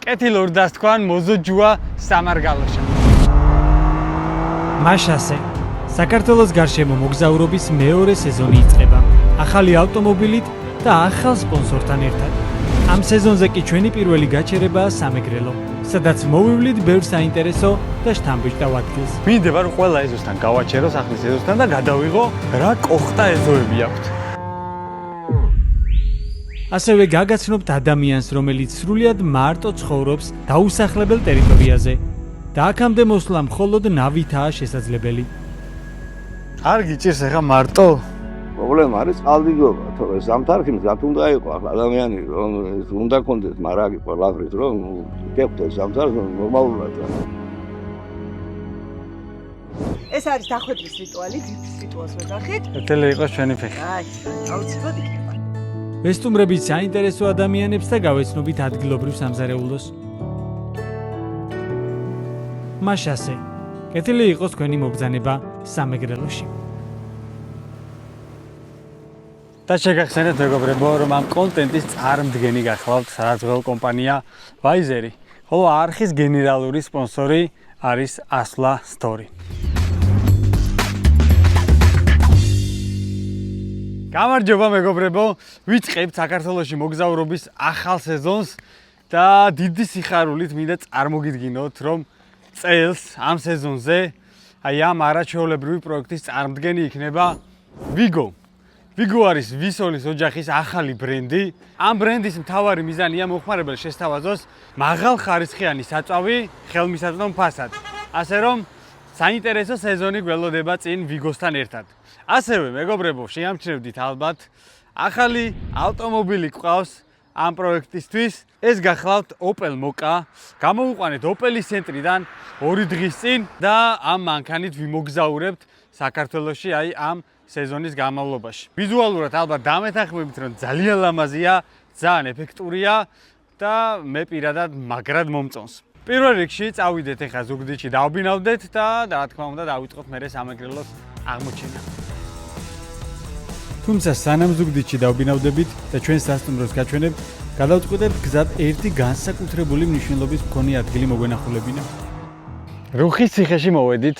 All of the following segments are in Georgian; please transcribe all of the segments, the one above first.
კეთილ ორდას თქვან მოზოჯუა სამარგალოშა. მაშასე საქართველოს გარშემო მოგზაურობის მეორე სეზონი იწყება. ახალი ავტომობილით და ახალ სპონსორთან ერთად. ამ სეზონზე კი ჩვენი პირველი გაჩერებაა სამეგრელო, სადაც მოვივლით ბევრ საინტერესო და შთამბეჭდავ ადგილს. მინდება რომ ყველა ეზოსთან გავაჩეროს ახლის ეზოსთან და გადავიღო რა კოხტა ეზოები აქვთ. ასევე გაგაცნობთ ადამიანს, რომელიც სრულიად მარტო ცხოვრობს დაუსახლებელ ტერიტორიაზე და აქამდე მოსვლა მხოლოდ ნავითაა შესაძლებელი. არ გიჭირს ახლა მარტო? პრობლემა არის წყალდიდობა, თორე ზამთარში მზად უნდა იყო ადამიანი, რომ უნდა კონდეს, მაგრამ ყველაფრის რომ გეხვდეს ზამთარს ნორმალურად. ეს არის დახვედრის რიტუალი, ძირფის რიტუალს ვეძახით. ეთელი იყოს ჩვენი ფეხი. აი, აუცილებლად იქნება. ვესტუმრებით საინტერესო ადამიანებს და გავეცნობით ადგილობრივ სამზარეულოს. მაშასე, კეთილი იყოს თქვენი მობრძანება სამეგრელოში. და შეგახსენეთ მეგობრებო, რომ ამ კონტენტის წარმდგენი გახლავთ საძღვეულ კომპანია ვაიზერი, ხოლო არხის გენერალური სპონსორი არის ასლა სტორი. გამარჯობა მეგობრებო, ვიწყებთ საქართველოში მოგზაურობის ახალ სეზონს და დიდი სიხარულით მინდა წარმოგიდგინოთ, რომ წელს ამ სეზონზე აი ამ არაჩვეულებრივი პროექტის წარმდგენი იქნება ვიგო. ვიგო არის ვისოლის ოჯახის ახალი ბრენდი. ამ ბრენდის მთავარი მიზანია მოხმარებელს შესთავაზოს მაღალხარისხიანი საწვავი ხელმისაწვდომ ფასად. ასე რომ საინტერესო სეზონი გველოდება წინ ვიგოსთან ერთად. ასევე მეგობრებო, შეამჩნევდით ალბათ ახალი ავტომობილი გვყავს ამ პროექტისთვის. ეს გახლავთ Opel Mokka. გამოვიყვანეთ Opel-ის ცენტრიდან 2 დღის წინ და ამ მანქანით ვიმოგზაურებთ საქართველოში აი ამ სეზონის განმავლობაში. ვიზუალურად ალბათ დამეთანხმებით, რომ ძალიან ლამაზია, ძალიან ეფექტურია და მე პირადად მაგრად მომწონს. პირველ რიგში წავიდეთ ახლა ზუგდიდში დავბინავდეთ და რა თქმა უნდა დავიწყოთ მერე სამეგრელოს აღმოჩენა. თუმცა სანამ ზუგდიდში დავბინავდებით და ჩვენ სასტუმროს გაჩვენებთ, გადავწყვეტებთ გზად ერთი განსაკუთრებული მნიშვნელობის მქონე ადგილი მოგვენახულებინა. რუხის ციხეში მოვედით.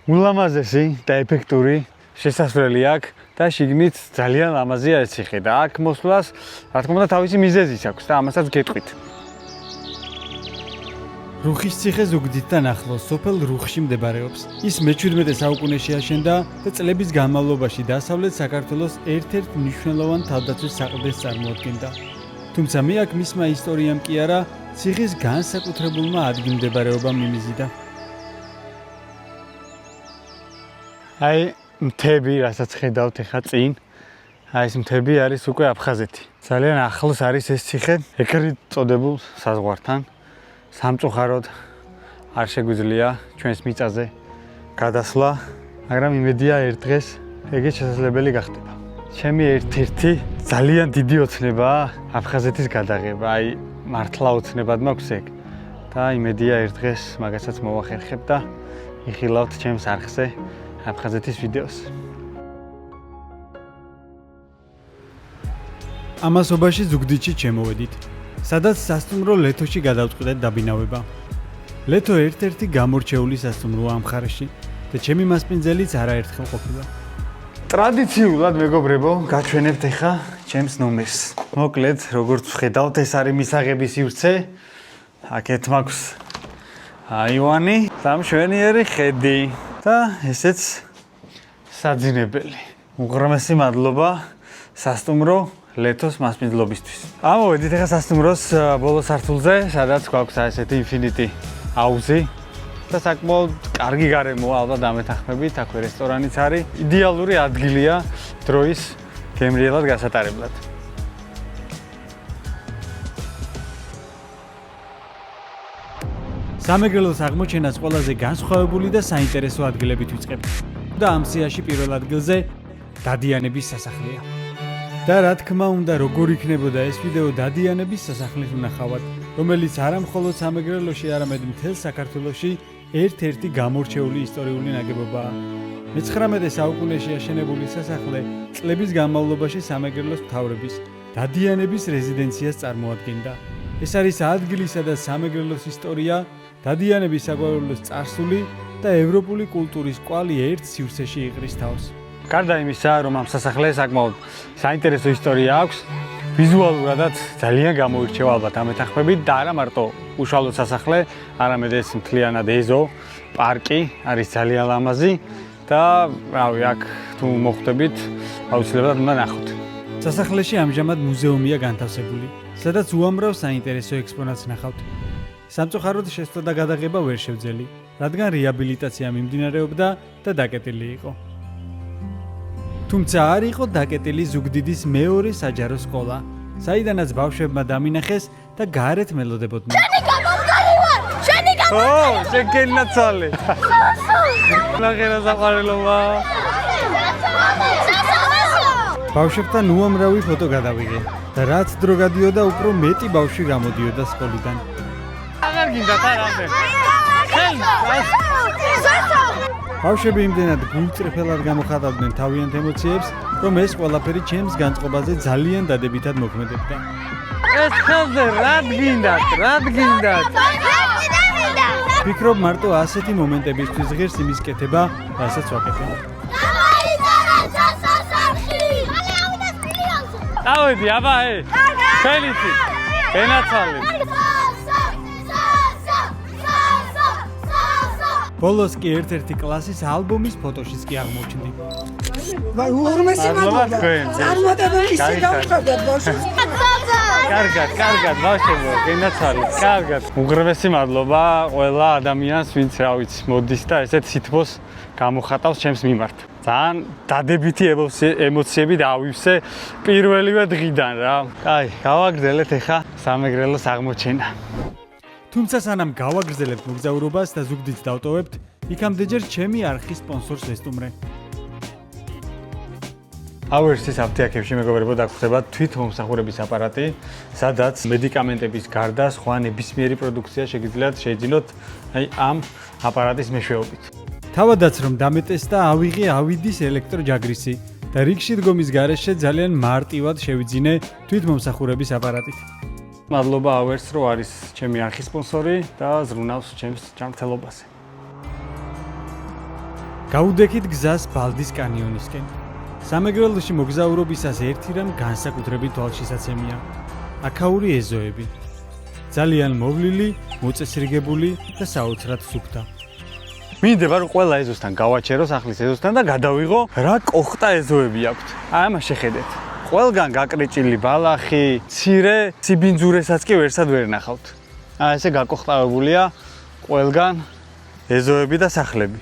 ულამაზესი და ეფექტური შესასვლელი აქვს და შიგნით ძალიან ლამაზია ეს ციხე და აქ მოსვლას რა თქმა უნდა თავისი მიზეზიც აქვს და ამასაც გეტყვით. რუხის ციხე ზუგდიდთან ახლოს სოფელ რუხში მდებარეობს. ის მე-17 საუკუნეში აშენდა და წლების განმავლობაში დასავლეთ საქართველოს ერთ-ერთ მნიშვნელოვან თავდაცვის საყრდენს წარმოადგენდა. თუმცა მე აქ მისმა ისტორიამ კი არა, ციხის განსაკუთრებულმა ადგილმდებარეობამ მიმიზიდა. აი მთები, რასაც ხედავთ ახლა წინ, აი ეს მთები არის უკვე აფხაზეთი. ძალიან ახლოს არის ეს ციხე, ეგრეთ წოდებულ საზღვართან. სამწუხაროდ არ შეგვიძლია ჩვენს მიწაზე გადასვლა, მაგრამ იმედია ერთ დღეს ეგეც შესაძლებელი გახდება. ჩემი ერთ-ერთი ძალიან დიდი ოცნებაა აფხაზეთის გადაღება, აი მართლა ოცნებად მაქვს ეგ და იმედია ერთ დღეს მაგასაც მოვახერხებ და იხილავთ ჩემს არხზე აფხაზეთის ვიდეოს. ამასობაში ზუგდიდში ჩემოვედით, სადაც სასტუმრო ლეთოში გადავწყვეტეთ დაბინავება. ლეთო ერთ-ერთი გამორჩეული სასტუმროა ამ მხარეში და ჩემი მასპინძელიც არაერთხელ ყოფილა. ტრადიციულად მეგობრებო, გაჩვენებთ ახლა ჩემს ნომერს. მოკლედ, როგორც ვხედავთ, ეს არის მისაღების სივრცე. აქეთ მაქვს აივანი და მშვენიერი ხედი. და ესეც საძინებელი. უღრმესი მადლობა სასტუმრო ლეთოს მასპინძლობისთვის. ამოვედით ახლა სასტუმროს ბოლო სართულზე, სადაც გვაქვს ესეთი Infinity აუზი და საკმაოდ კარგი გარემოა, ალბათ დამეთანხმებით, აქვე რესტორანიც არის. იდეალური ადგილია დროის გემრიელად გასატარებლად. სამეგრელოს აღმოჩენას ყველაზე განსხვავებული და საინტერესო ადგილებით ვიწყებთ. და ამ სიაში პირველ ადგილზე დადიანების სასახლეა. და რა თქმა უნდა, როგორ იქნებოდა ეს ვიდეო დადიანების სასახლეს ვნახავად, რომელიც არა მხოლოდ სამეგრელოში, არამედ მთელ საქართველოში ერთ-ერთი გამორჩეული ისტორიული ნაგებობაა. მე-19 საუკუნეში აშენებული სასახლე წლების განმავლობაში სამეგრელოს მთავრების დადიანების რეზიდენციას წარმოადგენდა. ეს არის ადგილისა და სამეგრელოს ისტორია, დადიანების საგვარეულოს წარსული და ევროპული კულტურის კვალი ერთ სივრცეში იყრის თავს. გარდა იმისა, რომ ამ სასახლეს საკმაოდ საინტერესო ისტორია აქვს, ვიზუალურადაც ძალიან გამოირჩევა ალბათ ამ ეთახმებით და არა მარტო უშუალოდ სასახლე, არამედ ეს მთლიანად ეზო, პარკი არის ძალიან ლამაზი და რავი, აქ თუ მოხვდებით, აუცილებლად უნდა ნახოთ. სასახლეში ამჟამად მუზეუმია განთავსებული, სადაც უამრავ საინტერესო ექსპონატს ნახავთ. სამწუხაროდ შესვლა და გადაღება ვერ შევძელი, რადგან რეაბილიტაცია მიმდინარეობდა და დაკეტილი იყო. თუმცა არ იყო დაკეტილი ზუგდიდის მეორე საჯარო სკოლა, საიდანაც ბავშვებმა დამინახეს და გარეთ მელოდებოდნენ. შენი გამომგარი ვარ! შენი გამომგარი! შენ გენაცვალე. ნახერა საყვარელობა. ბავშვებთან უამრავი ფოტო გადავიღე და რაც დრო გადიოდა, უფრო მეტი ბავშვი გამოდიოდა სკოლიდან. აღარ გინდა თარამდე. ბავშვები იმდენად გულწრფელად გამოხატავდნენ თავიანთ ემოციებს, რომ ეს ყველაფერი ჩემს განწყობაზე ძალიან დადებითად მოქმედებდა. ეს ხელზე რად გინდათ? ვფიქრობ, მარტო ასეთი მომენტებისთვის ღირს იმის კეთება, რასაც ვაკეთებ. დავედი, აბა, ფელიცი, ენაცვალე. ბოლოს კი ერთ-ერთი კლასის ალბომის ფოტოშიც კი აღმოჩნდი. ვაი, ორმესი მადლობა. წარმატება ისე გავხდეთ ბავშვებს. კარგად, ბავშვებო, გენაცვალეთ, კარგად. უღრმესი მადლობა ყველა ადამიანს, ვინც რა ვიცი, მოდის და ესეთ სითბოს გამოხატავს ჩემს მიმართ. ძალიან დადებითი ემოციები დავივსე პირველივე დღიდან რა. აი, გავაგრძელეთ ახლა სამეგრელოს აღმოჩენა. თუმცა სანამ გავაგრძელებთ მოგზაურობას და ზუგდიდს დავტოვებთ, იქამდე ჯერ ჩემი არხის სპონსორს ვესტუმრე. ავერსის აფთიაქებში მეგობრებო დაგხვდება თვითმომსახურების აპარატი, სადაც მედიკამენტების გარდა სხვა ნებისმიერი პროდუქცია შეგიძლიათ შეიძინოთ ამ აპარატის მეშვეობით. თავადაც რომ დამეტესტა ავიღე ავიდის ელექტროჯაგრისი და რიგში დგომის გარეშე ძალიან მარტივად შევიძინე თვითმომსახურების აპარატით. მადლობა ავერს, რომ არის ჩემი არხის სპონსორი და ზრუნავს ჩემს ჯანმრთელობაზე. გავუდექით გზას ბალდის კანიონისკენ. სამეგრელოში მოგზაურობისას ერთი რამ განსაკუთრებით თვალშისაცემია. აქაური ეზოები. ძალიან მოვლილი, მოწესრიგებული და საოცრად სუფთა. მინდება რომ ყველა ეზოსთან გავაჩერო სახლის ეზოსთან და გადავიღო რა კოხტა ეზოები აქვთ. აი ამას შეხედეთ. ყველგან გაკრეჭილი ბალახი, ცირე ციბინძურესაც კი ვერსად ვერ ნახავთ. აი ესე გაკოხტავებულია ყველგან ეზოები და სახლები.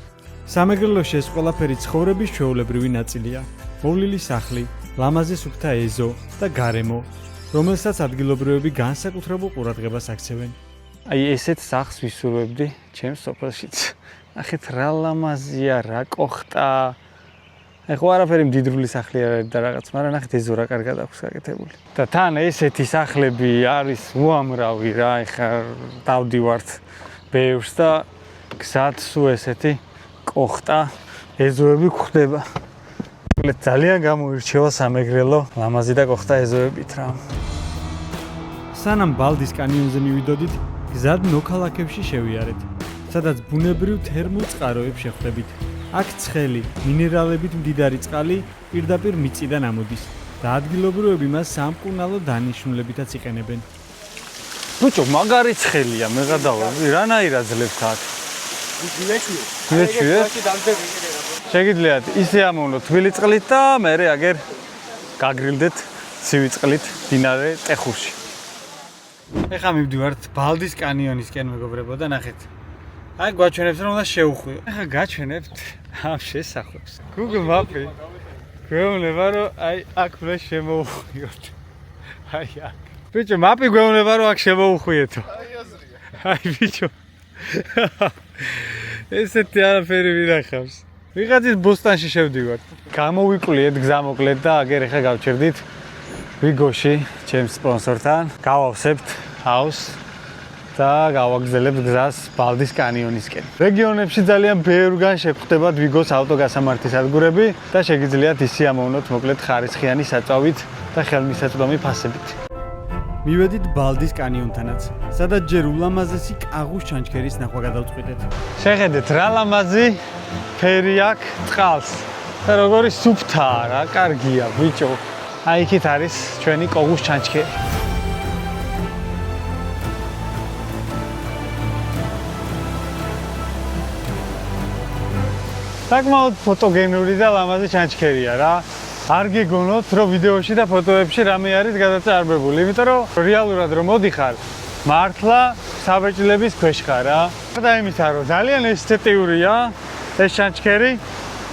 სამეგრელოში ეს ყველაფერი ცხოვრების ჩვეულებრივი ნაწილია. მოვლილი სახლი, ლამაზი სუფთა ეზო და გარემო, რომელსაც ადგილობრივები განსაკუთრებულ ყურადღებას აქცევენ. აი ესეთ სახლს ვისურვებდი ჩემს სოფელშიც. ნახეთ რა ლამაზია, რა კოხტა. ეხლა არაფერი მდიდრული სახლი არ არის და რაღაც, მაგრამ ნახეთ ეზო რა კარგად აქვს გაკეთებული. და თან ესეთი სახლები არის უამრავი რა, ეხლა დავდივართ ბევრს და გზად სულ ესეთი კოხტა ეზოები გვხვდება. ძალიან გამოირჩევა სამეგრელო ლამაზი და კოხტა ეზოებით რა. სანამ ბალდის კანიონზე მივიდოდით, გზად ნოქალაქებში შევიარეთ, სადაც ბუნებრივ თერმულ წყაროებს შეხვდებით. აქ ცხელი, მინერალებით მდიდარი წყალი პირდაპირ მიწიდან ამოდის და ადგილობრივები მას სამკურნალო დანიშნულებითაც იყენებენ. ბიჭო, მაგარი ცხელია, მე გადავები, რანაირად ძლებს აქ? შეგიძლიათ ისე ამოვნოთ თბილი წყლით და მერე აგერ გაგრილდეთ ცივი წყლით დინარე ტეხურში. ეხლა მივდივართ ბალდის კანიონისკენ მეგობრებო და ნახეთ. აი გვაჩვენებს რომ უნდა შევხვიო. ეხლა გაჩვენებთ ამ შესახვევს. Google Map-ი გვეუბნება რომ აი აქ უნდა შემოუხვიოთ. აი აქ. ბიჭო, მაპი გვეუბნება რომ აქ შემოუხვიეთო. აი ბიჭო. ესეთი არაფერი ვინახავს. ვიღაცის ბოსტანში შევდივართ. გამოვიკვლიეთ გზამოკლედ და აგერ ეხლა გავჩერდით ვიგოში ჩემს სპონსორთან. გავავსებთ ჰაუს და გავაგრძელებთ გზას ბალდის კანიონისკენ. რეგიონებში ძალიან ბევრგან შეგვხვდებათ ვიგოს ავტოგასამართის ადგილები და შეგიძლიათ ისე ამოვნოთ მოკლედ ხარისხიანი საწვავით და ხელმისაწვდომი ფასებით. მივედით ბალდის კანიონთანაც, სადაც ჯერ ულამაზესი კაღუს ჩანჩქერის ნახვა გადავწყვიტეთ. შეხედეთ რა ლამაზი ფერი აქვს წყალს. და როგორი სუფთაა რა, კარგია ბიჭო. აი იქით არის ჩვენი კოღუს ჩანჩქერი. საკმაოდ ფოტოგენური და ლამაზი ჩანჩქერია რა. არ გეგონოთ რომ ვიდეოში და ფოტოებში რამე არის გადაწარმოებული, იმიტომ რომ რეალურად რომ მოდიხარ, მართლა საბეჭდილების ქვეშ ხარ რა. და იმისა რომ ძალიან ესთეტიურია ეს ჩანჩქერი,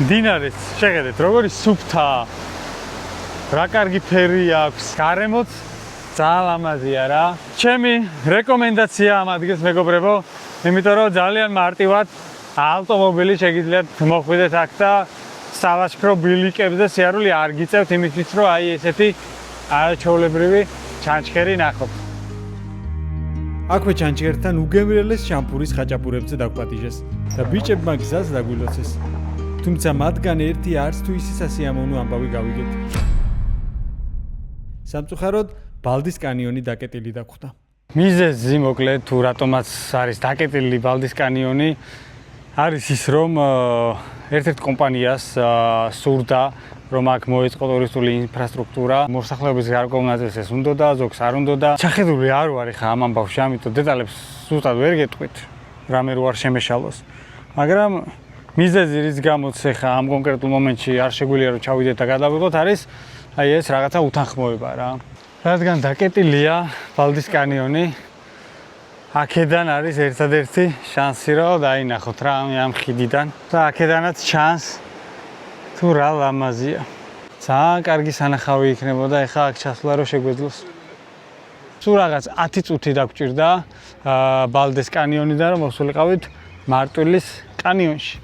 მდინარეც შეხედეთ როგორი სუფთაა. რა კარგი ფერი აქვს, გარემოც ძალიან ლამაზია რა. ჩემი რეკომენდაცია ამ ადგილს მეგობრებო, იმიტომ რომ ძალიან მარტივად ავტომობილი შეგიძლიათ მოხვიდეთ აქ და სალაშქრო ბილიკებს და სიარული არ გიწევთ იმისთვის რომ აი ესეთი არაჩვეულებრივი ჩანჩქერი ნახოთ. აქვე ჩანჩქერთან უგემრიელეს შამპურის ხაჭაპურებზე დაგვპატიჟეს და ბიჭებმა გზას დაგვილოცეს. თუმცა მათგან ერთი არც თუ ისე სასიამოვნო ამბავი გავიგეთ. სამწუხაროდ ბალდის კანიონი დაკეტილი დაგვხვდა. მიზეზი მოკლედ თუ რატომაც არის დაკეტილი ბალდის კანიონი არის ის რომ ერთ-ერთ კომპანიას სურდა რომ აქ მოეწყო ტურისტული ინფრასტრუქტურა, მოსახლეობის გარკვეულ ნაწილს ეს უნდოდა, ზოგს არ უნდოდა. ჩახედული არ ვარ ხა ამ ამბავში, ამიტომ დეტალებს ზუსტად ვერ გეტყვით, რამე რო არ შემეშალოს. მაგრამ მიზეზი რის გამოც ხა ამ კონკრეტულ მომენტში არ შეგვიძლია რომ ჩავიდეთ და გადავიღოთ არის აი ეს რაღაცა უთანხმოება რა. რადგან დაკეტილია ბალდის კანიონი, აქედან არის ერთადერთი შანსი რომ დაინახოთ რა ამ ხიდიდან და აქედანაც ჩანს თუ რა ლამაზია. ძალიან კარგი სანახავი იქნებოდა ეხა აქ ჩასვლა რომ შეგვეძლოს. სულ რაღაც 10 წუთი დაგჭირდა ბალდის კანიონიდან რომ მოსულიყავით მარტვილის კანიონში.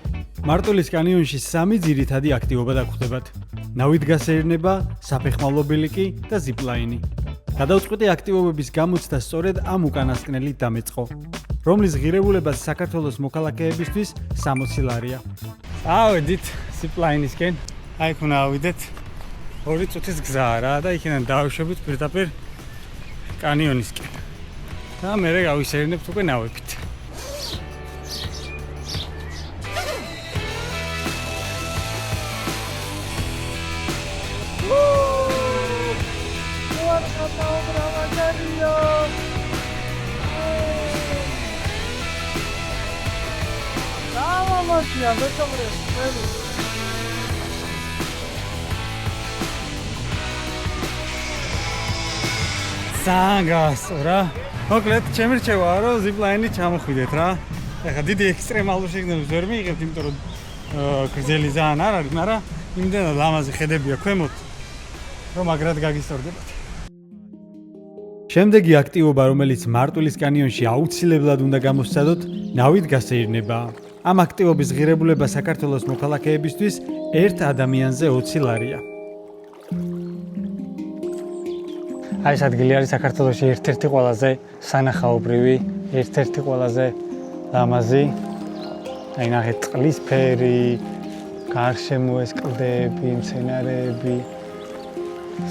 მარტვილის კანიონში 3 ძირითადი აქტივობა დაგხვდებათ. ნავით გასეირნება, საფეხმავლო ბილიკი და ზიპლაინი. გადავწყვიტე აქტივობების გამოცდა სწორედ ამ უკანასკნელით დამეწყო, რომლის ღირებულებას საქართველოს მოქალაქეებისთვის 60 ლარია. ავედით ზიპლაინისკენ, აი იქ უნდა ავიდეთ 2 წუთის გზაა რა და იქიდან დავშვებით პირდაპირ კანიონისკენ. და მერე გავისეირნებთ უკვე ნავებით. ძალიან გასწორა. მოკლედ, ჩემი რჩევაა რომ ზიპლაინით ჩამოხვიდეთ რა. ეხლა დიდი ექსტრემალურ შეგნებას ვერ მიიღებთ, იმიტომ რომ გრძელი ძალიან არ არის, მაგრამ იმდენად ლამაზი ხედებია ქვემოთ, რომ მაგრად გაგისტორდებათ. შემდეგი აქტივობა, რომელიც მარტვილის კანიონში აუცილებლად უნდა გამოსცადოთ, ნავით გასეირნებაა. ამ აქტივობის ღირებულება საქართველოს მოქალაქეებისთვის ერთ ადამიანზე 20 ლარია. აი ეს ადგილი არის საქართველოში ერთ-ერთი ყველაზე სანახაობრივი, ერთ-ერთი ყველაზე ლამაზი. აი ნახეთ წყლისფერი, გარშემო ეს კლდეები, მცენარეები.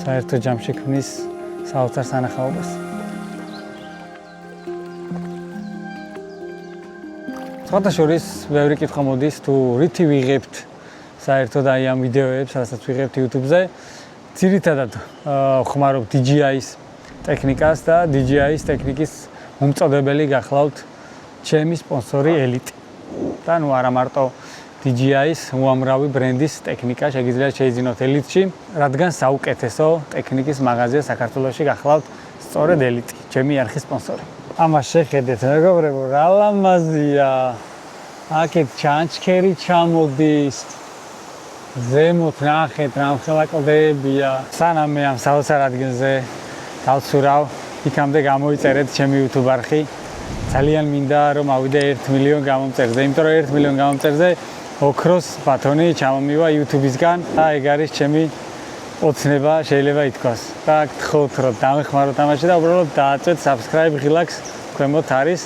საერთო ჯამში ქმნის საოცარ სანახაობას. სხვადასხვის ბევრი კითხვა მოდის თუ რითი ვიღებთ საერთოდ აი ამ ვიდეოებს, რასაც ვიღებთ YouTube-ზე. ძირითადად ხმარობ DJI-ის ტექნიკას და DJI-ის ტექნიკის მომწოდებელი გახლავთ ჩემი სპონსორი Elite. და ნუ არა მარტო DJI-ის უამრავი ბრენდის ტექნიკა შეგიძლიათ შეიძინოთ Elite-ში, რადგან საუკეთესო ტექნიკის მაღაზია საქართველოში გახლავთ სწორედ Elite, ჩემი არხის სპონსორი. ამას შეხედეთ მეგობრებო, რა ლამაზია. აქეთ ჩანჩქერი ჩამოდის. ზემოთ ნახეთ რა მხელა კლდეებია. სანამ მე ამ საოცარ ადგილზე დავცურავ, იქამდე გამოიწერეთ ჩემი YouTube არხი. ძალიან მინდა რომ ავიდე 1 მილიონ გამომწერზე, იმიტომ რომ 1 მილიონ გამომწერზე ოქროს ბათონი ჩამომივა YouTube-ისგან და ეგ არის ჩემი ოცნება, შეიძლება ითქვას. და გთხოვთ რომ დამეხმაროთ ამაში და უბრალოდ დააწვეთ subscribe ღილაკს, ქვემოთ არის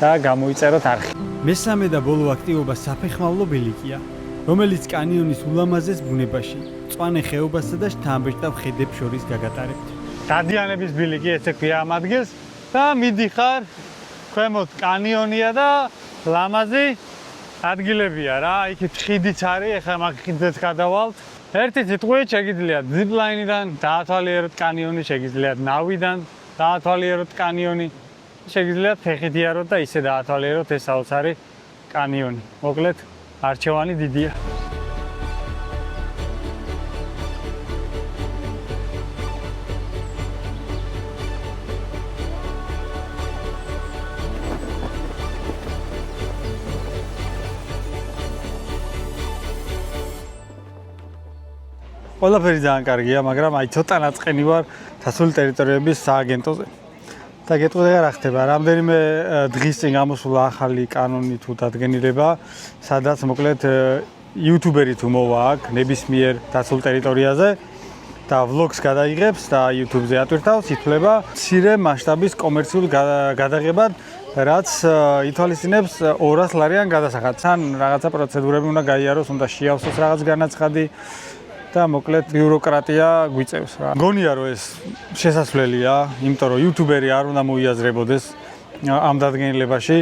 და გამოიწეროთ არხი. მესამე და ბოლო აქტივობა საფეხმავლო ბილიკია, რომელიც კანიონის ულამაზეს ბუნებაში, მწვანე ხეობასა და შთამბეჭდავ ხედებს შორის გაგატარებთ. დადიანების ბილიკი ესე ქვია ამ ადგილს და მიდიხარ ქვემოთ კანიონია და ლამაზი ადგილებია რა, იქით ხიდიც არის, ეხლა მაგ ხიდზეც გადავალთ. ერთი სიტყვით შეგიძლიათ ზიპლაინიდან დაათვალიეროთ კანიონი, შეგიძლიათ ნავიდან დაათვალიეროთ კანიონი, შეგიძლიათ ფეხით იაროთ და ისე დაათვალიეროთ ეს საოცარი კანიონი. მოკლედ, არჩევანი დიდია. ყველაფერი ძალიან კარგია, მაგრამ აი ცოტა ნაწყენი ვარ დასავლური ტერიტორიების სააგენტოზე. და გეტყვი რა ხდება, რამდენიმე დღის წინ გამოსულა ახალი კანონი თუ დადგენილება, სადაც მოკლედ იუთუბერი თუ მოვა აქ ნებისმიერ დასავლურ ტერიტორიაზე და ვლოგს გადაიღებს და YouTube-ზე ატვირთავს, ითვლება მცირე მასშტაბის კომერციულ გადაღებად, რაც ითვალისწინებს 200 ლარიან გადასახადს. ან რაღაცა პროცედურები უნდა გაიაროს, უნდა შეავსოს რაღაც განაცხადი და მოკლედ ბიუროკრატია გვიწევს რა. მგონია რომ ეს შესაძლებელია, იმიტომ რომ იუთუბერი არ უნდა მოიაზრებოდეს ამ დადგენილებაში.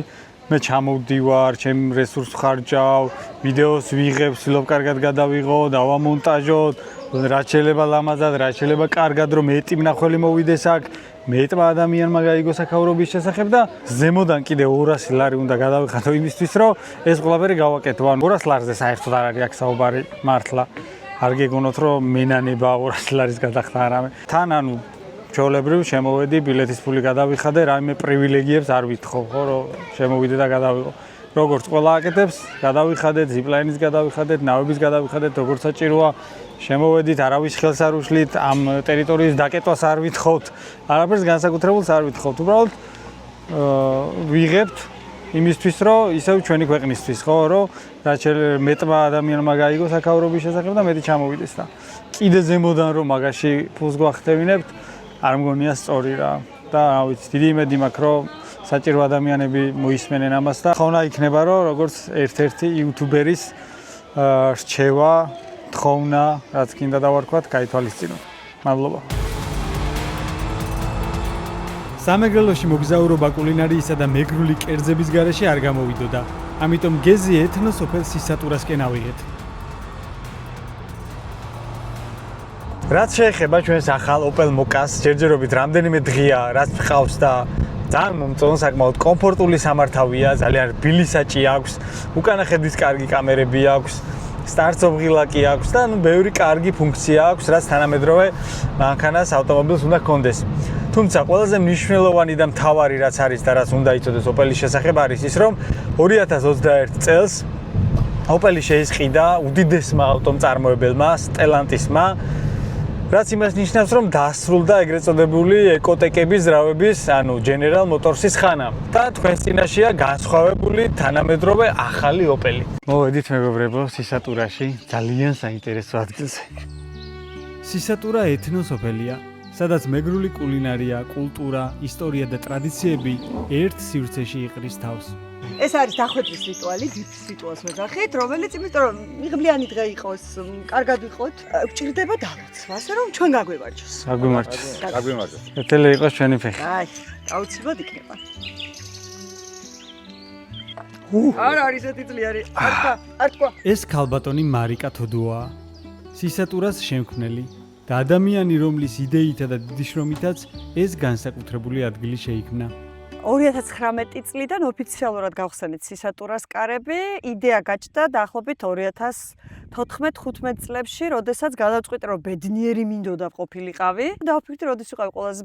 მე ჩამოვდივარ, ჩემ რესურსს ხარჯავ, ვიდეოს ვიღებ, ვცდილობ კარგად გადავიღო, დავამონტაჟოთ, რაც შეიძლება ლამაზად, რაც შეიძლება კარგად, რომ მეტი მნახველი მოვიდეს აქ, მეტმა ადამიანმა გაიგოს აქაურობის შესახებ და ზემოდან კიდე 200 ლარი უნდა გადავიხადო იმისთვის, რომ ეს ყველაფერი გავაკეთო. ანუ 200 ლარზე საერთოდ არ არის აქ საუბარი მართლა. არ გეგონოთ რომ მენანება 200 ლარის გადახდა არამე. თან ანუ ჩვეულებრივ შემოვედი, ბილეთის ფული გადავიხადე, რაიმე პრივილეგიებს არ ვითხოვ, ხო, რომ შემოვიდე და გადავიღო. როგორც ყველა აკეთებს, გადავიხადეთ, ზიპლაინის გადავიხადეთ, ნავების გადავიხადეთ, როგორც საჭიროა. შემოვედით, არავის ხელს არ უშლით, ამ ტერიტორიის დაკეტვას არ ვითხოვთ, არაფერს განსაკუთრებულს არ ვითხოვთ. უბრალოდ ვიღებთ იმისთვის, რომ ისევ ჩვენი ქვეყნისთვის, ხო, რომ რაც მეტმა ადამიანმა გაიგოს აქაურობის შესახებ და მეტი ჩამოვიდეს და კიდე ზემოდან რომ მაგაში ფულს გვახტევინებთ, არ მგონია სწორი რა. და რა ვიცი, დიდი იმედი მაქვს, რომ საჭირო ადამიანები მოისმენენ ამას და ხონა იქნება, რომ როგორც ერთ-ერთი იუთუბერის რჩევა, თხოვნა, რაც კიდე დავარქვათ, გაითვალისწინოთ. მადლობა. სამეგრელოში მოგზაურობა კულინარიისა და მეგრული კერძების გარეშე არ გამოვიდოდა. ამიტომ გეზი ეთნოსოფელ სისატურასკენ ავიღეთ. რაც შეეხება ჩვენს ახალ Opel Mokka-ს, ჯერჯერობით რამდენიმე დღეა, რაც მყავს და ძალიან მომწონს, საკმაოდ კომფორტული სამართავია, ძალიან რბილი საჭი აქვს, უკანა ხედვის კარგი კამერები აქვს, სტარტ-სტოპ-ღილაკი აქვს და ბევრი კარგი ფუნქცია აქვს, რაც თანამედროვე მანქანას ავტომობილს უნდა ჰქონდეს. თუმცა ყველაზე მნიშვნელოვანი და მთავარი რაც არის და რაც უნდა იცოდეს Opel-ის შესახებ არის ის, რომ 2021 წელს Opel-ი შეისყიდა უდიდესმა ავტომწარმოებელმა Stellantis-მა, რაც იმას ნიშნავს, რომ დასრულდა ეგრეთ წოდებული ეკოტეკების ზრავების, ანუ General Motors-ის ხანა და თქვენს წინაშეა განსხვავებული თანამედროვე ახალი Opel-ი. მოვედით მეგობრებო სისატურაში, ძალიან საინტერესო ადგილზე. სისატურა ეთნოსოფელია, სადაც მეგრული კულინარია, კულტურა, ისტორია და ტრადიციები ერთ სივრცეში იყრის თავს. ეს არის დახვედრის რიტუალი, ძიფის რიტუალს მეძახით, რომელიც იმიტომ რომ მიღბლიანი დღე იყოს, კარგად ვიყოთ, გვჭირდება დავიცვა, ასე რომ ჩვენ გაგვემარჯოს. გაგვიმარჯოს. გაგვიმარჯოს. ეთელე იყოს ჩვენი ფეხი. აი, აუცილებლად იქნება. არ არის ესეთი ძლიერი. არ თქვა. ეს ქალბატონი მარიკა თოდუაა. სისატურას შემქმნელი და ადამიანი, რომლის იდეითა და დიდი შრომითაც ეს განსაკუთრებული ადგილი შეიქმნა. 2019 წლიდან ოფიციალურად გავხსენეთ სისატურას კარები. იდეა გაჩნდა დაახლოებით 2014-15 წლებში, როდესაც გადავწყვიტე, რომ ბედნიერი მინდოდა ყოფილიყავი. დავფიქრე, როდის ვიყავი ყველაზე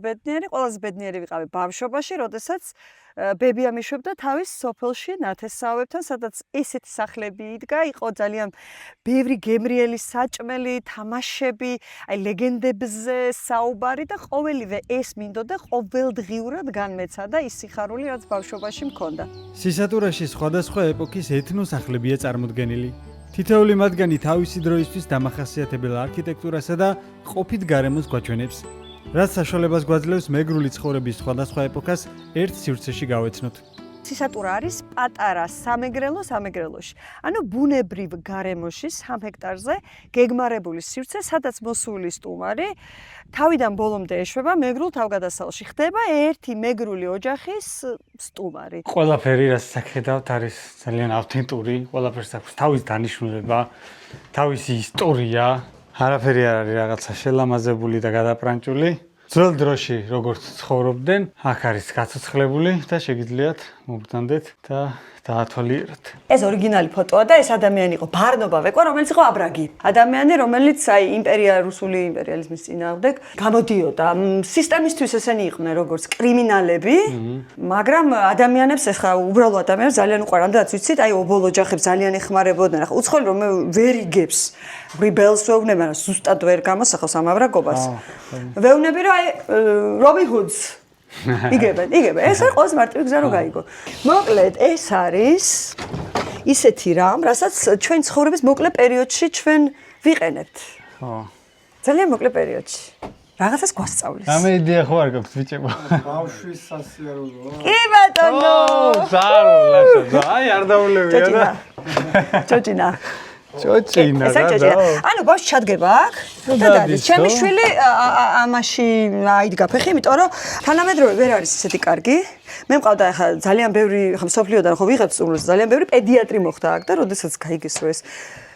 ბედნიერი ვიყავი ბავშვობაში, როდესაც ბებია მიშვებდა თავის სოფელში ნათესავებთან, სადაც ესეთი სახლები იდგა, იყო ძალიან ბევრი გემრიელი საჭმელი, თამაშები, აი ლეგენდებზე საუბარი და ყოველივე ეს მინდოდა ყოველდღიურად განმეცადა ის სიხარული, რაც ბავშვობაში მქონდა. სისატურაში სხვადასხვა ეპოქის ეთნოსახლებია წარმოდგენილი. თითოეული მათგანი თავისი დროისთვის დამახასიათებელ არქიტექტურასა და ყოფით გარემოს გვაჩვენებს. რაც საშუალებას გვაძლევს მეგრული ცხოვრების სხვადასხვა ეპოქას ერთ სივრცეში გავეცნოთ. სისატურა არის პატარა სამეგრელოში. ანუ ბუნებრივ გარემოში 3 ჰექტარზე გეგმარებული სივრცე, სადაც მოსული სტუმარი თავიდან ბოლომდე ეშვება მეგრულ თავგადასავალში. ხდება ერთი მეგრული ოჯახის სტუმარი. ყველაფერი რაც სახედავთ არის ძალიან ავთენტური, ყველაფერს აქვს თავის დანიშნულება, თავისი ისტორია, არაფერი არ არის რაღაცა შელამაზებული და გადაპრანჭული. ძველ დროში როგორც ცხოვრობდნენ, აქ არის გაცოცხლებული და შეგიძლიათ მოგდანდეთ და დაათვალიეროთ. ეს ორიგინალი ფოტოა და ეს ადამიანი იყო ბარნობა ვეკვა, რომელიც იყო აბრაგი. ადამიანი, რომელიც რუსული იმპერიალიზმის წინააღმდეგ გამოდიოდა. სისტემისთვის ესენი იყვნენ როგორც კრიმინალები, მაგრამ ადამიანებს ეხლა უბრალო ადამიანებს ძალიან უყვარდა, რაც ვიცით, ობოლ ოჯახებს ძალიან ეხმარებოდნენ. ახლა უცხოელი რომ ვერ იგებს rebels ვეუბნება, რომ ზუსტად ვერ გამოსახავს ამ აბრაგობას. ვეუბნები რომ Robin Hoods იგებენ. ეს არის ყოველს მარტივი გზა რომ გაიგო. მოკლედ, ეს არის ისეთი რამ, რასაც ჩვენ ცხოვრების მოკლე პერიოდში ჩვენ ვიყენებთ. ხო. ძალიან მოკლე პერიოდში. რაღაცას გვასწავლის. რამე იდეა ხო არ გაქვს ბიჭებო? ბავშვის სასიარულო. კი ბატონო. ზარო, აი არ დაულევია და. ჩოჭინა. ჩოჭინა და. ანუ ბავშვი ჩადგება აქ და დადის. ჩემი შვილი ამაში აიდგა ფეხი, იმიტომ რომ თანამედროვე ვერ არის ისეთი კარგი. მე მყავდა ახლა ძალიან ბევრი ხა მსოფლიოდან ხო ვიღებ სტუმრებს, ძალიან ბევრი პედიატრი მოხდა აქ და როდესაც გაიგეს რომ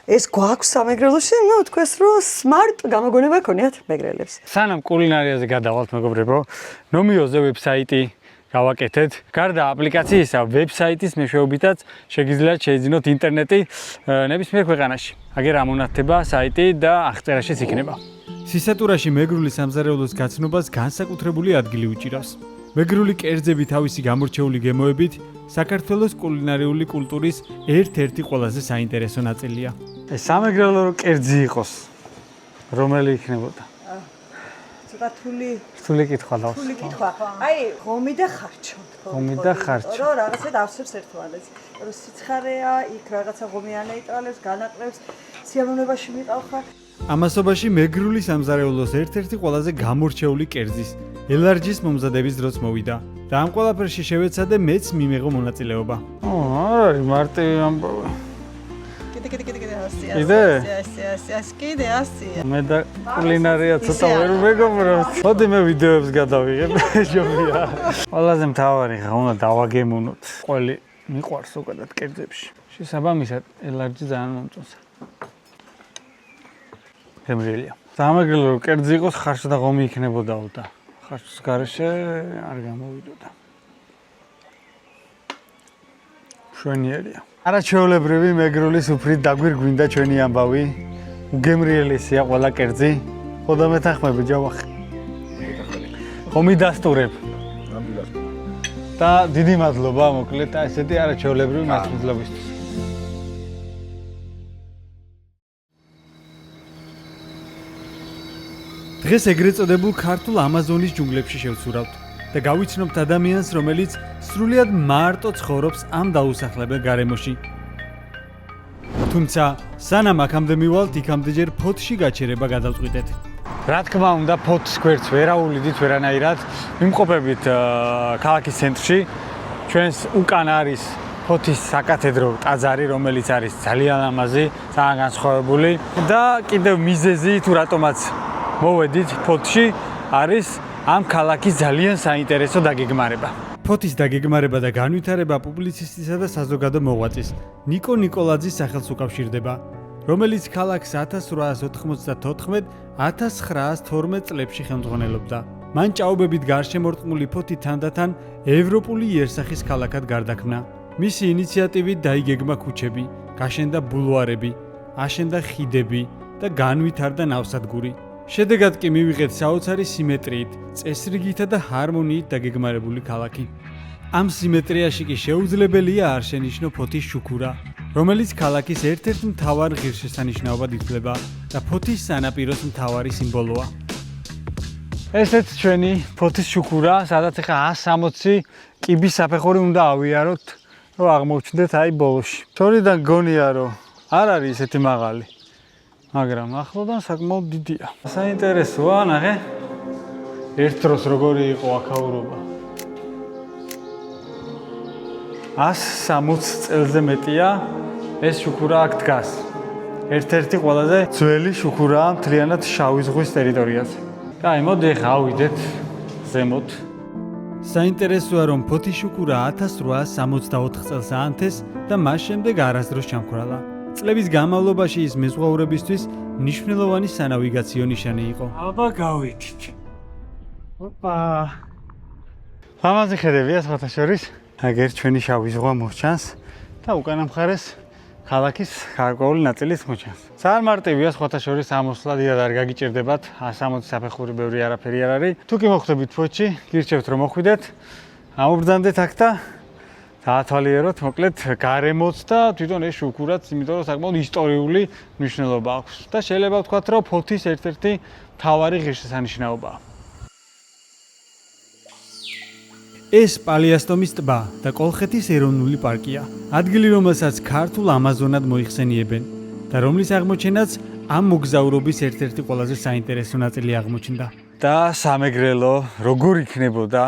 ეს გვაქვს სამეგრელოში, ნუ თქვეს რომ smart გამოგონება ქონიათ მეგრელებს. სანამ კულინარიაზე გადავალთ მეგობრებო, ნომიოზე ვებსაიტი გავაკეთეთ. გარდა აპლიკაციისა, ვებსაიტის მეშვეობითაც შეგიძლიათ შეიძინოთ ინტერნეტი ნებისმიერ ქვეყანაში. აგერ ამონათდება საიტი და აღწერაშიც იქნება. სისატურაში მეგრული სამზარეულოს გაცნობას განსაკუთრებული ადგილი უჭირავს. მეგრული კერძები თავისი გამორჩეული გემოებით საქართველოს კულინარიული კულტურის ერთ-ერთი ყველაზე საინტერესო ნაწილია. ეს სამეგრელო კერძი იყოს, რომელი იქნებოდა? ცოტა რთული კითხვა და რთული კითხვა. ღომი და ხარჩო. ღომი და ხარჩო. რომ რაღაცა დავსებს ერთმანეთს. რომ სიცხარეა, იქ რაღაცა ღომი ანეიტრალებს, განაკლებს, სიამოვნებაში მიყავხარ. ამასობაში მეგრული სამზარეულოს ერთ-ერთი ყველაზე გამორჩეული კერძის ელარჯის მომზადების დროც მოვიდა და ამ ყველაფერში შევეცადე მეც მიმეღო მონაწილეობა. არ არის მარტივი ამბავი. კიდე ასია. მე და კულინარია ცოტა ვერ მეგობრობთ. მოდი მე ვიდეოებს გადავიღებ, ჯობია. ყველაზე მთავარი ხა უნდა დავაგემუნოთ. ყველი მიყვარს უკეთად კერძებში. შესაბამისად, ელარჯი ძალიან მომწონს. გემრიელია. სამეგრელო კერძი იყოს, ხარშა და ღომი იქნებოდაო და ხარშის გარეშე არ გამოვიდოდა. მშვენიერია. არაჩვეულებრივი მეგრული სუფრით დაგვირგვინდა ჩვენი ამბავი. უგემრიელესია ყველა კერძი. ხოდა მეთანხმები ჯავახი. ღომი დასტურებ. და დიდი მადლობა მოკლედ ესეთი არაჩვეულებრივი მასპინძლობისთვის. დღეს ეგრეთ წოდებულ ქართულ ამაზონის ჯუნგლებში შევცურავთ და გავიცნობთ ადამიანს, რომელიც სრულიად მარტო ცხოვრობს ამ დაუსახლებელ გარემოში. თუმცა, სანამ აქამდე მივალთ, იქამდე ჯერ ფოთში გაჩერება გადავწყვიტეთ. რა თქმა უნდა, ფოთს გვერდს ვერ აუვლიდით ვერანაირად. ვიმყოფებით ქალაქის ცენტრში. ჩვენს უკან არის ფოთის საკათედრო ტაძარი, რომელიც არის ძალიან ლამაზი, ძალიან განსხვავებული და კიდევ მიზეზი თუ რატომაც მოვედით ფოთში არის ამ ქალაქის ძალიან საინტერესო დაგეგმარება. ფოთის დაგეგმარება და განვითარება პუბლიცისტისა და საზოგადო მოღვაწის ნიკო ნიკოლაძის სახელს უკავშირდება, რომელიც ქალაქს 1894-1912 წლებში ხელმძღვანელობდა. მან ჭაობებით გარშემორტყმული ფოთი თანდათან ევროპული იერსახის ქალაქად გარდაქმნა. მისი ინიციატივით დაიგეგმა ქუჩები, გაშენდა ბულვარები, აშენდა ხიდები და განვითარდა ნავსადგური. შედეგად კი მივიღეთ საოცარი სიმეტრიით, წესრიგითა და ჰარმონიით დაგეგმარებული ქალაქი. ამ სიმეტრიაში კი შეუძლებელია არ შენიშნო ფოთის შუქურა, რომელიც ქალაქის ერთ-ერთ მთავარ ღირსშესანიშნაობად ითვლება და ფოთის სანაპიროს მთავარი სიმბოლოა. ესეც ჩვენი ფოთის შუქურა, სადაც ახლა 160 კიბის საფეხური უნდა ავიაროთ, რომ აღმოჩნდეთ აი ბოლოში. თორიდან გონია, რომ არ არის ისეთი მაღალი. მაგრამ ახლოდან საკმაოდ დიდია. საინტერესოა, ნახე. ერთ დროს როგორი იყო აქაურობა. 160 წელზე მეტია ეს შუქურა აქ დგას. ერთ-ერთი ყველაზე ძველი შუქურაა მთლიანად შავი ზღვის ტერიტორიაზე. კაი, მოდი ახლა ავიდეთ ზემოთ. საინტერესოა, რომ ფოთიშუქურა 1864 წელს აანთეს და მას შემდეგ არასდროს ჩამქრალა. წლების განმავლობაში ის მეზღვაურებისთვის მნიშვნელოვანი სანავიგაციო ნიშანი იყო. აბა გავიდით. ოპა. ლამაზი ხედებია სხვათა შორის. აგერ ჩვენი შავი ზღვა მოჩანს და უკანა მხარეს ქალაქის გარკვეული ნაწილიც მოჩანს. ძალიან მარტივია სხვათა შორის ამოსვლა დიდად არ გაგიჭირდებათ 160 საფეხური ბევრი არაფერი არ არის. თუ კი მოხვდებით ფოთში, გირჩევთ რომ მოხვიდეთ, ამობრძანდეთ აქ და დაათვალიეროთ მოკლედ გარემოც და თვითონ ეს შუქურაც, იმიტომ რომ საკმაოდ ისტორიული მნიშვნელობა აქვს და შეიძლება ვთქვათ, რომ ფოთის ერთ-ერთი მთავარი ღირსშესანიშნაობაა. ეს პალიასტომის ტბა და კოლხეთის ეროვნული პარკია. ადგილი, რომელსაც ქართულ ამაზონად მოიხსენიებენ და რომლის აღმოჩენაც ამ მოგზაურობის ერთ-ერთი ყველაზე საინტერესო ნაწილი აღმოჩნდა. და სამეგრელო როგორ იქნებოდა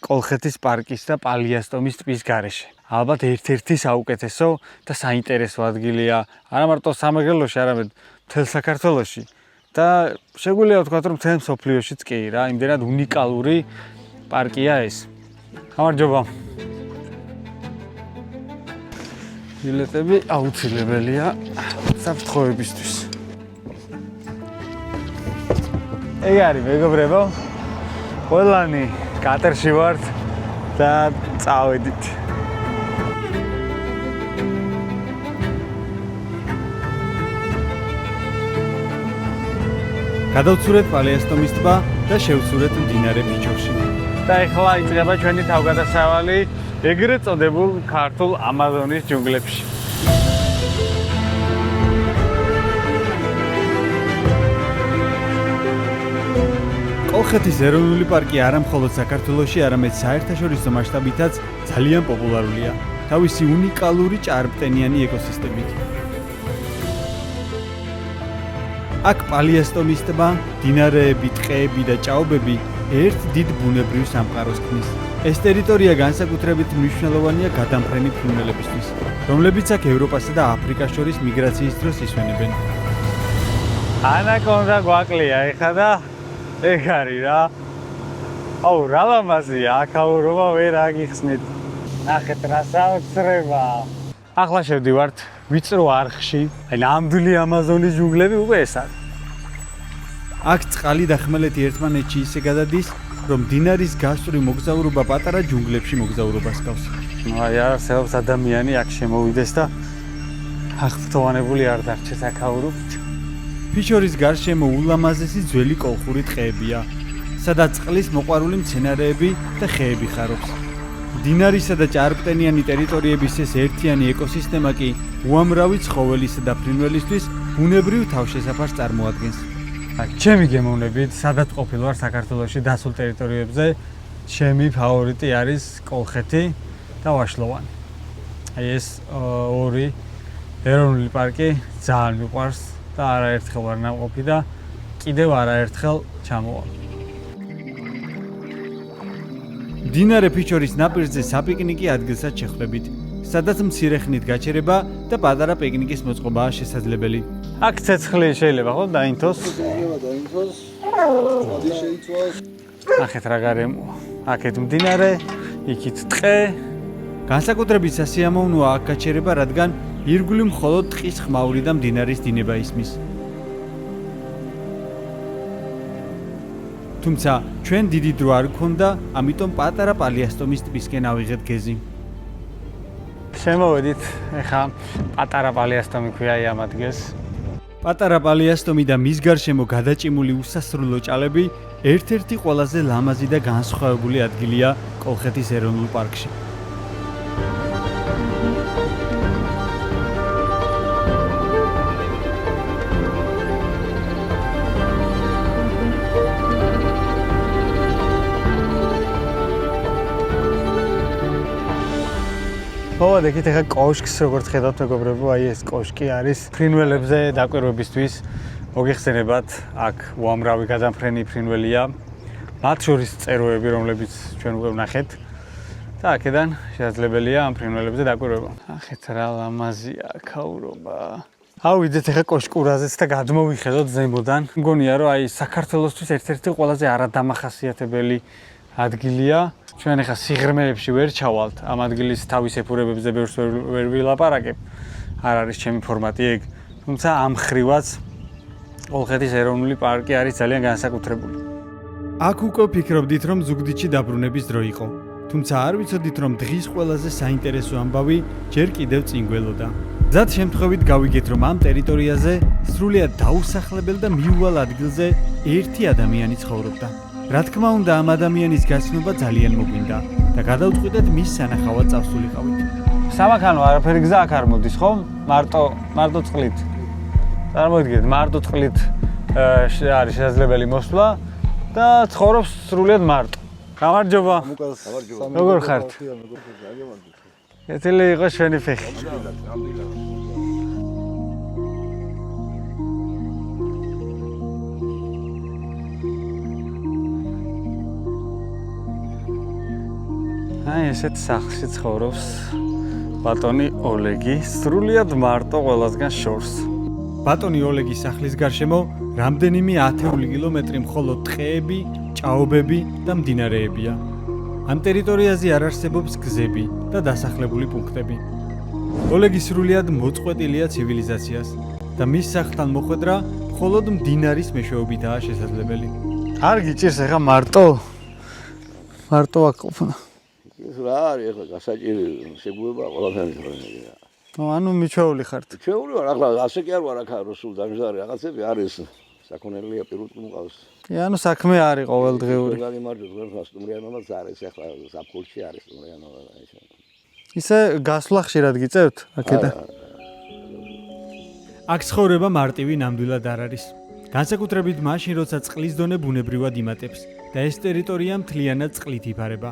კოლხეთის პარკის და პალიასტომის ტბის გარეშე. ალბათ ერთ-ერთი საუკეთესო და საინტერესო ადგილია არა მარტო სამეგრელოში, არამედ მთელ საქართველოში და შეგვიძლია ვთქვათ, რომ მთელ მსოფლიოშიც კი რა, იმდენად უნიკალური პარკია ეს. გამარჯობა. ბილეტები აუცილებელია საფრთხოებისთვის. ეგ არის მეგობრებო. ყველანი კატერში ვართ და წავედით. გადავცურეთ პალიასტომის ტბა და შევცურეთ მდინარე ფიჩორში. და ეხლა იწყება ჩვენი თავგადასავალი ეგრეთ წოდებულ ქართულ ამაზონის ჯუნგლებში. კოლხეთის ეროვნული პარკი არა მხოლოდ საქართველოში, არამედ საერთაშორისო მასშტაბითაც ძალიან პოპულარულია. თავისი უნიკალური ჭარბტენიანი ეკოსისტემით. აქ პალიასტომის ტბა, მდინარეები, ტყეები და ჭაობები ერთ დიდ ბუნებრივ სამყაროს ქმნის. ეს ტერიტორია განსაკუთრებით მნიშვნელოვანია გადამფრენი ფრინველებისთვის, რომლებიც აქ ევროპასა და აფრიკას შორის მიგრაციის დროს ისვენებენ. ანაკონდა გვაკლია ეხლა და ეგ არის რა. აუ რა ლამაზია, აქაურობა ვერ აგიხსნით. ნახეთ რა საოცრება. ახლა შევდივართ ვიწრო არხში, აი ნამდვილი ამაზონის ჯუნგლები უკვე ეს არის. აქ წყალი და ხმელეთი ერთმანეთში ისე გადადის, რომ მდინარის გასწვრივ მოგზაურობა პატარა ჯუნგლებში მოგზაურობას ჰგავს. აი არსებობს ადამიანი აქ შემოვიდეს და აღფრთოვანებული არ დარჩეს აქაურობით. ფიჩორის გარშემო ულამაზესი ძველი კოლხური ტყეებია, სადაც წყლის მოყვარული მცენარეები და ხეები ხარობს. მდინარისა და ჭარბტენიანი ტერიტორიების ეს ერთიანი ეკოსისტემა კი უამრავი ცხოველისა და ფრინველისთვის ბუნებრივ თავშესაფარს წარმოადგენს. ჩემი გემოვნებით, სადაც ყოფილ ვარ საქართველოში დასულ ტერიტორიებზე, ჩემი ფავორიტი არის კოლხეთი და ვაშლოვანი. აი ეს ორი ეროვნული პარკი ძალიან მიყვარს და არაერთხელ ვარ ნამყოფი და კიდევ არაერთხელ ჩამოვალ. მდინარე ფიჩორის ნაპირზე საპიკნიკი ადგილსაც შეხვდებით, სადაც მცირე ხნით გაჩერება და პატარა პიკნიკის მოწყობაა შესაძლებელი. აქ ცეცხლი შეიძლება ხო დაინთოს? შეიძლება დაინთოს. მოდი შეიცვალოს. ნახეთ რა გარემოა. აქეთ მდინარე, იქით ტყე. განსაკუთრებით სასიამოვნოა აქ გაჩერება, რადგან ირგვლივ მხოლოდ ტყის ხმაური და მდინარის დინება ისმის. თუმცა ჩვენ დიდი დრო არ გქონდა, ამიტომ პატარა პალიასტომის ტბისკენ ავიღეთ გეზი. შემოვედით, ეხა პატარა პალიასტომი ქვია ამ ადგილს. პატარა პალიასტომი და მის გარშემო გადაჭიმული უსასრულო ჭალები ერთ-ერთი ყველაზე ლამაზი და განსხვავებული ადგილია კოლხეთის ეროვნულ პარკში. მოვადეთ ახლა კოშკს, როგორც ხედავთ მეგობრებო, აი ეს კოშკი არის ფრინველებზე დაკვირვებისთვის. მოგიხსენებათ, აქ უამრავი გადამფრენი ფრინველია. მათ შორის წეროები, რომლებიც ჩვენ უკვე ვნახეთ. და აქედან შესაძლებელია ამ ფრინველებზე დაკვირვება. ახეთ რა ლამაზია ქაურობა. ავიდეთ ახლა კოშკურაზეც და გადმოვიხედოთ ზემოდან. მგონია რომ აი საქართველოსთვის ერთ-ერთი ყველაზე არადამახასიათებელი ადგილია. ჩვენ ახლა სიღრმეებში ვერ ჩავალთ. ამ ადგილის თავის ეფურებებზე ბევრს ვერ ვილაპარაკებ. არ არის ჩემი ფორმატი ეგ. თუმცა ამ ხრივაც კოლხეთის ეროვნული პარკი არის ძალიან განსაკუთრებული. აქ უკვე ფიქრობდით, რომ ზუგდიდში დაბრუნების დრო იყო. თუმცა არ ვიცოდით, რომ დღის ყველაზე საინტერესო ამბავი ჯერ კიდევ წინ გველოდა. მზად შემთხვევით გავიგეთ, რომ ამ ტერიტორიაზე სრულიად დაუსახლებელ და მიუვალ ადგილზე ერთი ადამიანი ცხოვრობდა. რა თქმა უნდა, ამ ადამიანის გაცნობა ძალიან მოგვინდა და გადავწყვიტეთ მის სანახავად წავსულიყავით. სამაქანო არაფერი გზა აქ არ მოდის, ხო? მარტო წყლით. წარმოიდგინეთ, მარტო წყლით არის შესაძლებელი მოსვლა და ცხოვრობს სრულიად მარტო. გამარჯობა. როგორ ხართ? ეთილი იყო ჩვენი ფეხი. აი ესეთ სახლში ცხოვრობს ბატონი ოლეგი, სრულიად მარტო ყველასგან შორს. ბატონი ოლეგის სახლის გარშემო რამდენიმე 10 კილომეტრი მხოლოდ ტყეები, ჭაობები და მდინარეებია. ამ ტერიტორიაზე არ არსებობს გზები და დასახლებული პუნქტები. ოლეგი სრულიად მოწყვეტილია ცივილიზაციას და მის სახლთან მოხვედრა მხოლოდ მდინარის მეშვეობითაა შესაძლებელი. არ გიჭირს ახლა მარტო აქ ყოფნა. ეს რა არის ახლა გასაჭირი შეგუება ყველაფერი ხარ. ანუ მიჩვეული ხართ. ჩვეული ვარ ახლა ასე კი არ ვარ აქ რუსულ დამჟარი რაღაცები არის საკონელია პირუტკი მყავს. კი, ანუ საქმე არის ყოველდღიური. გამარჯვოთ ღერხას სტუმრიანობაც არის ახლა საფხულში არის სტუმრიანობა ისე. ისე გასვლა ხშირად გიწევთ აქედან? აქ ცხოვრება მარტივი ნამდვილად არ არის. განსაკუთრებით მაშინ, როცა წყლის დონე ბუნებრივად იმატებს და ეს ტერიტორია მთლიანად წყლით იფარება.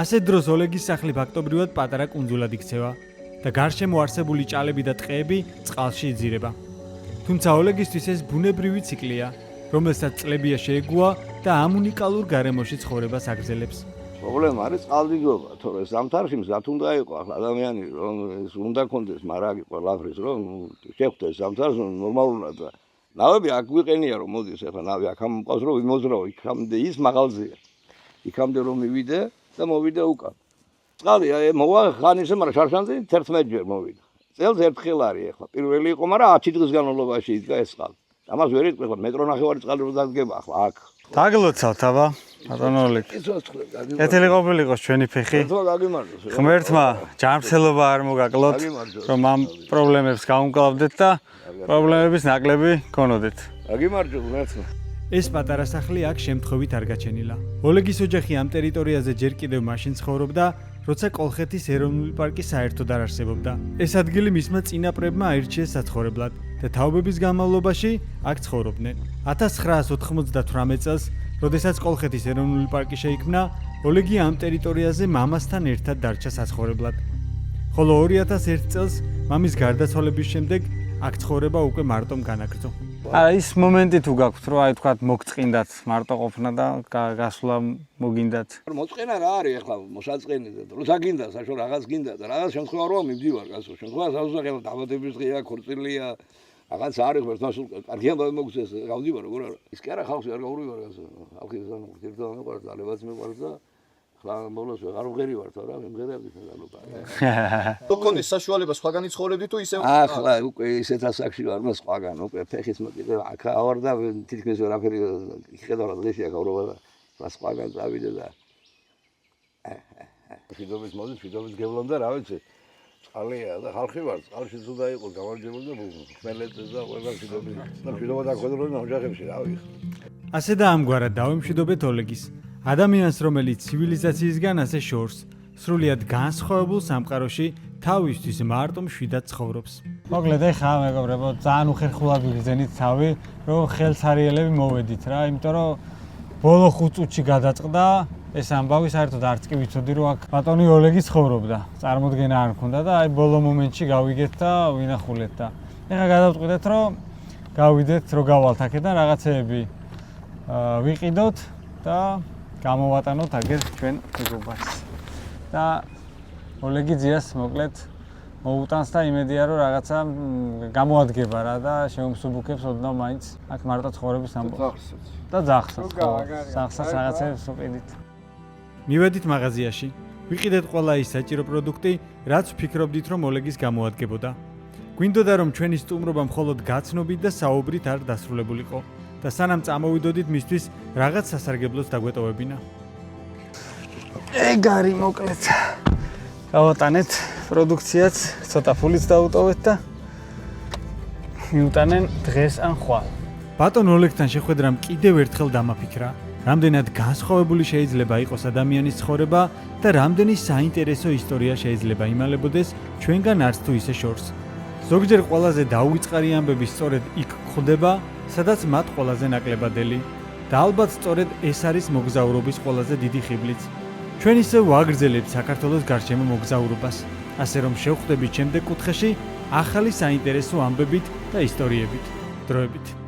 ასეთ დროს ოლეგის სახლი ფაქტობრივად პატარა კუნძულად იქცევა და გარშემო არსებული ჭალები და ტყეები წყალში იძირება. თუმცა ოლეგისთვის ეს ბუნებრივი ციკლია, რომელსაც წლებია შეეგუა და ამ უნიკალურ გარემოში ცხოვრებას აგრძელებს. პრობლემა არის წყალდიდობა, თორე ზამთარში მზად უნდა იყო ახლა ადამიანი რომ ეს უნდა კონდეს, მაგრამ აქ ყველაფრის რომ შეხვდეს ზამთარს ნორმალურად და ნავები აქ გვიყენია რომ მოდის ახლა ნავი აქ ამყავს რომ იმოძრაო იქამდე ის მაღალზეა. იქამდე რომ მივიდე და მოვიდე უკან. წყალი მოვა ხანისე, მაგრამ შარშანზე 11 ჯერ მოვიდა. წელს ერთხელ არის ახლა. პირველი იყო, მაგრამ 10 დღის განმავლობაში იდგა ეს წყალი. ამას ვერ იტყვი, მეტრო ნახევარი წყალი რო დადგება ახლა აქ. დაგლოცავთ აბა, ბატონო ოლეგი. ეთილი ყოფილიყოს ჩვენი ფეხი. ღმერთმა ჯანმრთელობა არ მოგაკლოთ, რომ ამ პრობლემებს გაუმკლავდეთ და პრობლემების ნაკლები გქონოდეთ. აგიმარჯო ღმერთმა. ეს პატარა სახლი აქ შემთხვევით არ გაჩენილა. ოლეგის ოჯახი ამ ტერიტორიაზე ჯერ კიდევ მაშინ ცხოვრობდა, როცა კოლხეთის ეროვნული პარკი საერთოდ არ არსებობდა. ეს ადგილი მისმა წინაპრებმა აირჩიეს საცხოვრებლად და თაობების განმავლობაში აქ ცხოვრობდნენ. 1998 წელს, როდესაც კოლხეთის ეროვნული პარკი შეიქმნა, ოლეგი ამ ტერიტორიაზე მამასთან ერთად დარჩა საცხოვრებლად. ხოლო 2001 წელს მამის გარდაცვალების შემდეგ აქ ცხოვრება უკვე მარტომ განაგრძო. ის მომენტი თუ გაქვთ, რომ აი თქვა მოგწყინდათ მარტო ყოფნა და გასვლა მოგინდათ. მოწყენა რა არის ახლა მოსაწყენი და როცა გინდა საშო რაღაც გინდა და რაღაც შემთხვევა რომ მივდივარ გასულ შემთხვევაში საზუსტად დაბადების დღეა, ქორწილია, რაღაც არის ღმერთმა სულ კარგი ამბავი მოგწეს, გავდივარ როგორ არა. ის კი არა ხალხი არ გავურივარ გასულ. ხალხი ზანო ერთად მეყარს, დალებაც მეყარს და ხლა ბოლოს ვეღარ ვღერივარ თორე მემღერები თალობა. თქონდეს საშუალება სხვაგან იცხოვრებდი თუ ისევ? ახლა უკვე ისეთ ასაკში ვარ, მას სხვაგან უკვე ფეხის მოკიდე აქ ავარ და თითქმის ვერაფერი ხედავ დღეში აქ ავრობა და სხვაგან წავიდე და ფიდობის მოდი ფიდობის გევლონ და რა ვიცი წყალია და ხალხი ვარ, წყალში ზუდა იყო გამარჯვებული და ხმელეთზე და ყველა ფიდობის და ფიდობა დაგვედრო ოჯახებში რა ვიცი. ასე და ამგვარად დავემშვიდობეთ ოლეგის, ადამიანს, რომელიც ცივილიზაციისგან ასე შორს, სრულიად განსხვავებულ სამყაროში თავისთვის მარტო მშვიდად ცხოვრობს. მოკლედ ეხლა მეგობრებო, ძალიან უხერხულად ვიგრძენით თავი, რომ ხელსარიელები მოვედით რა, იმიტომ რომ ბოლო 5 წუთში გადაწყდა ეს ამბავი, საერთოდ არც კი ვიცოდი, რომ აქ ბატონი ოლეგი ცხოვრობდა. წარმოდგენა არ მქონდა და აი ბოლო მომენტში გავიგეთ და ვინახულეთ და ეხლა გადავწყვიტეთ, რომ გავიდეთ, რომ გავალთ აქედან რაღაცეები ვიყიდოთ და გამოვატანოთ აგერ ჩვენ მეგობარს. და ოლეგი ძიას მოკლედ მოუტანს და იმედია რომ რაღაცა გამოადგება რა და შეუმსუბუქებს ოდნავ მაინც აქ მარტო ცხოვრების ამბავს. და ძახსაც. ძახსაც რაღაცებს უყიდით. მივედით მაღაზიაში. ვიყიდეთ ყველა ის საჭირო პროდუქტი, რაც ვფიქრობდით რომ ოლეგის გამოადგებოდა. გვინდოდა რომ ჩვენი სტუმრობა მხოლოდ გაცნობით და საუბრით არ დასრულებულიყო და სანამ წამოვიდოდით მისთვის რაღაც სასარგებლოს დაგვეტოვებინა. ეგ არის მოკლედ. გავატანეთ პროდუქციაც, ცოტა ფულიც დაუტოვეთ და მიუტანენ დღეს ან ხვალ. ბატონ ოლეგთან შეხვედრამ კიდევ ერთხელ დამაფიქრა, რამდენად განსხვავებული შეიძლება იყოს ადამიანის ცხოვრება და რამდენი საინტერესო ისტორია შეიძლება იმალებოდეს ჩვენგან არც თუ ისე შორს. ზოგჯერ ყველაზე დაუვიწყარი ამბები სწორედ იქ გვხვდება, სადაც მათ ყველაზე ნაკლებადელი და ალბათ სწორედ ეს არის მოგზაურობის ყველაზე დიდი ხიბლიც. ჩვენ ისე ვაგრძელებთ საქართველოს გარშემო მოგზაურობას, ასე რომ შევხვდებით შემდეგ კუთხეში ახალი საინტერესო ამბებით და ისტორიებით. დროებით.